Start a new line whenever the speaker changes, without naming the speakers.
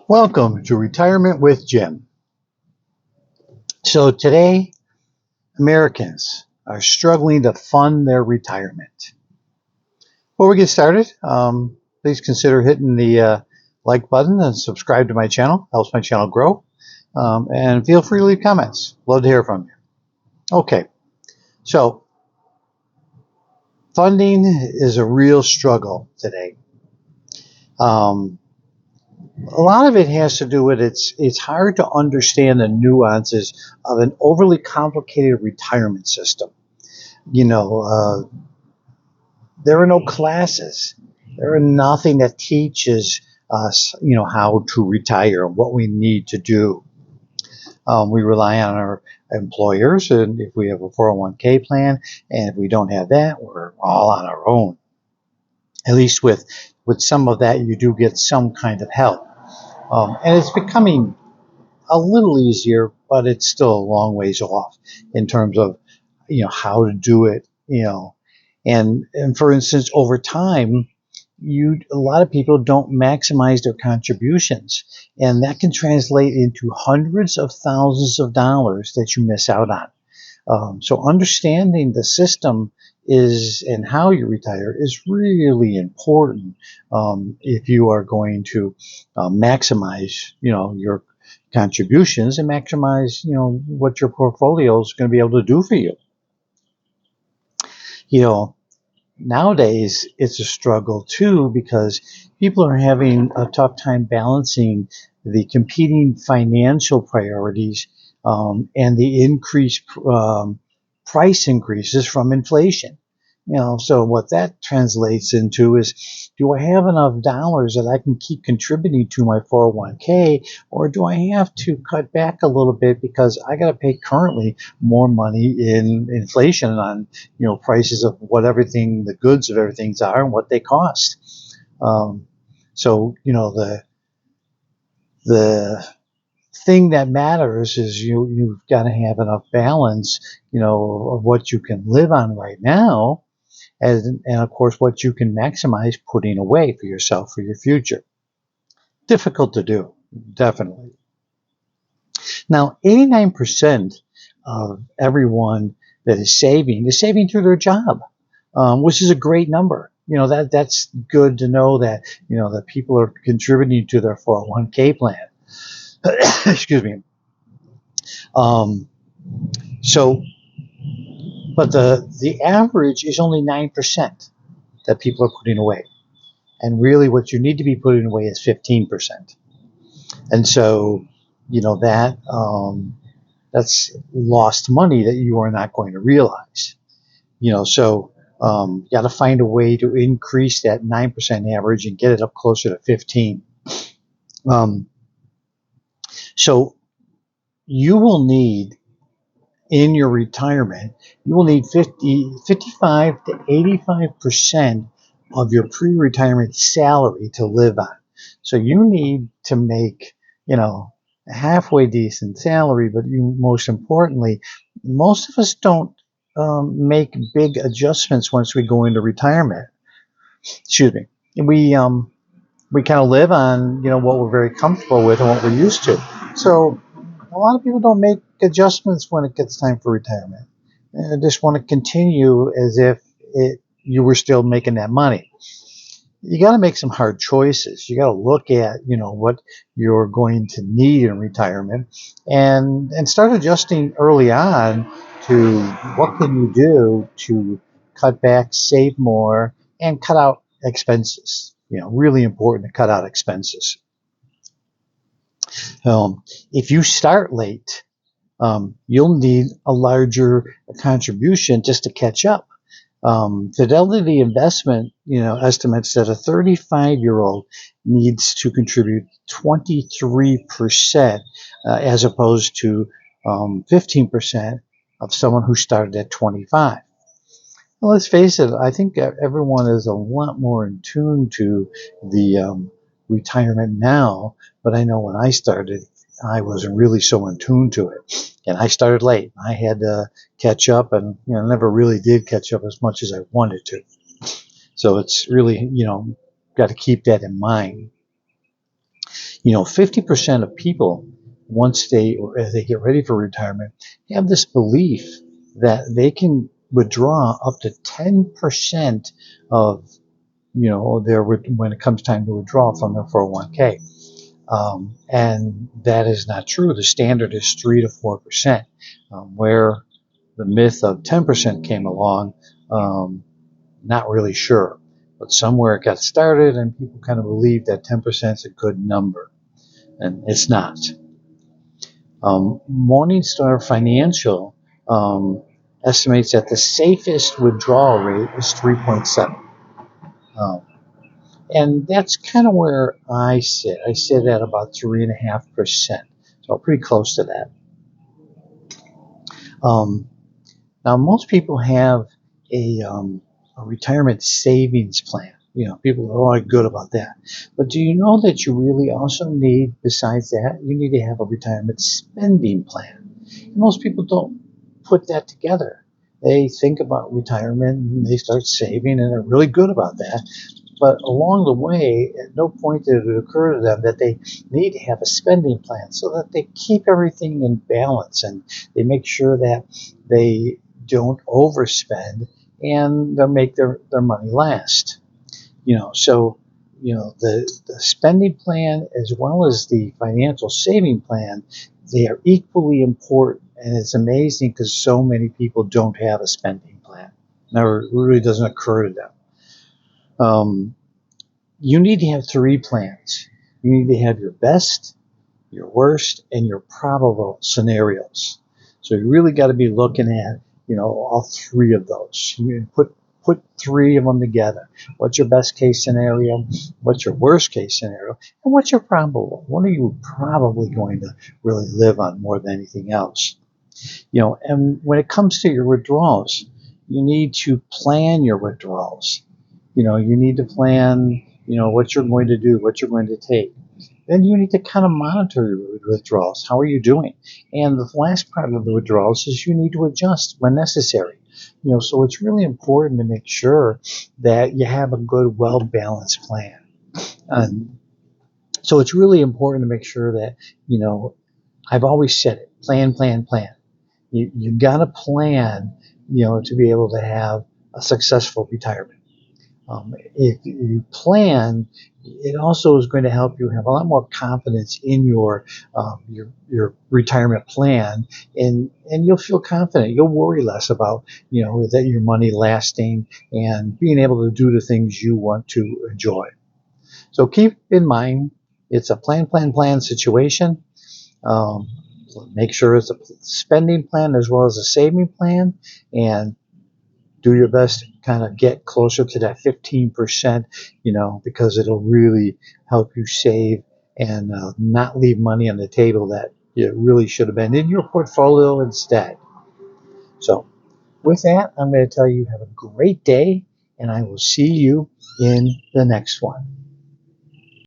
Welcome to Retirement with Jim. So today, Americans are struggling to fund their retirement. Before we get started, please consider hitting the like button and subscribe to my channel. Helps my channel grow. And feel free to leave comments. Love to hear from you. Okay, so funding is a real struggle today. A lot of it has to do with it's hard to understand the nuances of an overly complicated retirement system. There are no classes. There are nothing that teaches us, how to retire and what we need to do. We rely on our employers, and if we have a 401k plan, and if we don't have that, we're all on our own. At least with some of that, you do get some kind of help. And it's becoming a little easier, but it's still a long ways off in terms of, how to do it, and for instance, over time, a lot of people don't maximize their contributions, and that can translate into hundreds of thousands of dollars that you miss out on. So understanding the system and how you retire is really important if you are going to maximize, your contributions and maximize, what your portfolio is going to be able to do for you. Nowadays it's a struggle too because people are having a tough time balancing the competing financial priorities and the increased price increases from inflation. So what that translates into is, do I have enough dollars that I can keep contributing to my 401k, or do I have to cut back a little bit because I got to pay currently more money in inflation on, prices of the goods of everything are and what they cost. So, the thing that matters is you've got to have enough balance, of what you can live on right now, and of course what you can maximize putting away for yourself for your future. Difficult to do, definitely. Now, 89% of everyone that is saving through their job, which is a great number. That's good to know that, that people are contributing to their 401k plan. Excuse me. But the average is only 9% that people are putting away. And really what you need to be putting away is 15%. And so, that's lost money that you are not going to realize. So you got to find a way to increase that 9% average and get it up closer to 15. So you will need, in your retirement, you will need 55 to 85% of your pre-retirement salary to live on. So you need to make, a halfway decent salary, but most importantly, most of us don't make big adjustments once we go into retirement. Excuse me. We kind of live on, what we're very comfortable with and what we're used to. So a lot of people don't make adjustments when it gets time for retirement. They just want to continue as if you were still making that money. You got to make some hard choices. You got to look at, what you're going to need in retirement and start adjusting early on to what can you do to cut back, save more, and cut out expenses. Really important to cut out expenses. If you start late, you'll need a larger contribution just to catch up. Fidelity Investment, estimates that a 35-year-old needs to contribute 23% as opposed to 15% of someone who started at 25. Well, let's face it, I think everyone is a lot more in tune to the retirement now, but I know when I started, I wasn't really so in tune to it. And I started late. I had to catch up and, never really did catch up as much as I wanted to. So it's really, got to keep that in mind. 50% of people, once or as they get ready for retirement, have this belief that they can withdraw up to 10% of, when it comes time to withdraw from their 401k. And that is not true. The standard is 3 to 4%, where the myth of 10% came along. Not really sure, but somewhere it got started and people kind of believe that 10% is a good number, and it's not. Morningstar Financial estimates that the safest withdrawal rate is 3.7. And that's kind of where I sit. I sit at about 3.5%. So pretty close to that. Now, most people have a retirement savings plan. People are all good about that. But do you know that you really also need, besides that, you need to have a retirement spending plan? And most people don't put that together. They think about retirement and they start saving and they're really good about that. But along the way, at no point did it occur to them that they need to have a spending plan so that they keep everything in balance and they make sure that they don't overspend and they'll make their money last. So the spending plan as well as the financial saving plan, they are equally important. And it's amazing because so many people don't have a spending plan. Never really doesn't occur to them. You need to have 3 plans. You need to have your best, your worst, and your probable scenarios. So you really got to be looking at, all 3 of those. You put 3 of them together. What's your best case scenario? What's your worst case scenario? And what's your probable? What are you probably going to really live on more than anything else? And when it comes to your withdrawals, you need to plan your withdrawals. You need to plan, what you're going to do, what you're going to take. Then you need to kind of monitor your withdrawals. How are you doing? And the last part of the withdrawals is you need to adjust when necessary. So it's really important to make sure that you have a good, well-balanced plan. And so it's really important to make sure that, I've always said it, plan, plan, plan. You got to plan, to be able to have a successful retirement. If you plan, it also is going to help you have a lot more confidence in your retirement plan, and you'll feel confident. You'll worry less about that your money lasting and being able to do the things you want to enjoy. So keep in mind, it's a plan situation. Make sure it's a spending plan as well as a saving plan, and do your best to kind of get closer to that 15%, because it'll really help you save and not leave money on the table that it really should have been in your portfolio instead. So with that, I'm going to tell you have a great day, and I will see you in the next one.